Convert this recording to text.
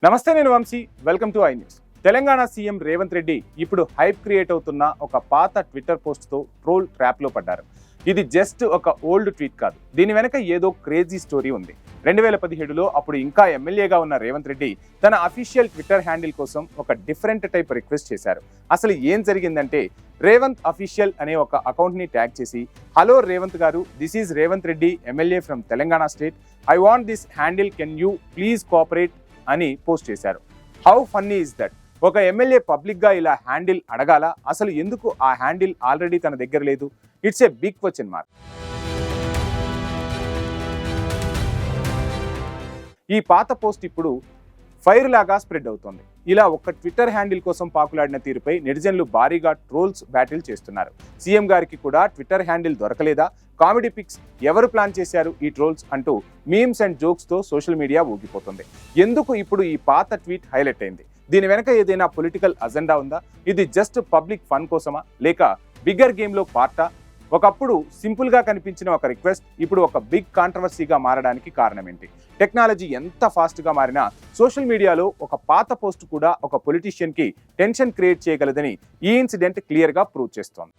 నమస్తే, నేను Vamshi. Welcome to iNews. Telangana CM Revanth Reddy ఇప్పుడు హైప్ క్రియేట్ అవుతున్న ఒక పాత ట్విట్టర్ పోస్ట్తో ట్రోల్ ట్రాప్లో పడ్డారు. ఇది జస్ట్ ఒక ఓల్డ్ ట్వీట్ కాదు, దీని వెనక ఏదో క్రేజీ స్టోరీ ఉంది. 2017లో అప్పుడు ఇంకా ఎమ్మెల్యేగా ఉన్న రేవంత్ రెడ్డి తన అఫీషియల్ ట్విట్టర్ హ్యాండిల్ కోసం ఒక డిఫరెంట్ టైప్ రిక్వెస్ట్ చేశారు. అసలు ఏం జరిగిందంటే, రేవంత్ అఫీషియల్ అనే ఒక అకౌంట్ని ట్యాగ్ చేసి, హలో రేవంత్ గారు, this is Revanth Reddy, MLA from Telangana state. I want this handle, can you please cooperate అని పోస్ట్ చేశారు. How funny is that? ఒక ఎమ్మెల్యే పబ్లిక్ గా ఇలా హ్యాండిల్ అడగాల? అసలు ఎందుకు ఆ హ్యాండిల్ ఆల్రెడీ తన దగ్గర లేదు? It's a big question mark. ఈ పాత పోస్ట్ ఇప్పుడు ఫైర్ లాగా స్ప్రెడ్ అవుతోంది. ఇలా ఒక ట్విట్టర్ హ్యాండిల్ కోసం పాకులాడిన తీరుపై నెటిజన్లు భారీగా ట్రోల్స్ బ్యాటిల్ చేస్తున్నారు. సీఎం గారికి కూడా ట్విట్టర్ హ్యాండిల్ దొరకలేదా? కామెడీ పిక్స్ ఎవరు ప్లాన్ చేశారు ఈ ట్రోల్స్ అంటూ మీమ్స్ అండ్ జోక్స్తో సోషల్ మీడియా ఊగిపోతుంది. ఎందుకు ఇప్పుడు ఈ పాత ట్వీట్ హైలైట్ అయింది? దీని వెనక ఏదైనా పొలిటికల్ అజెండా ఉందా? ఇది జస్ట్ పబ్లిక్ ఫన్ కోసమా, లేక బిగ్గర్ గేమ్లో పార్టా? ఒకప్పుడు సింపుల్గా కనిపించిన ఒక రిక్వెస్ట్ ఇప్పుడు ఒక బిగ్ కాంట్రవర్సీగా మారడానికి కారణం ఏంటి? టెక్నాలజీ ఎంత ఫాస్ట్గా మారినా సోషల్ మీడియాలో ఒక పాత పోస్ట్ కూడా ఒక పొలిటీషియన్కి టెన్షన్ క్రియేట్ చేయగలదని ఈ ఇన్సిడెంట్ క్లియర్గా ప్రూవ్ చేస్తోంది.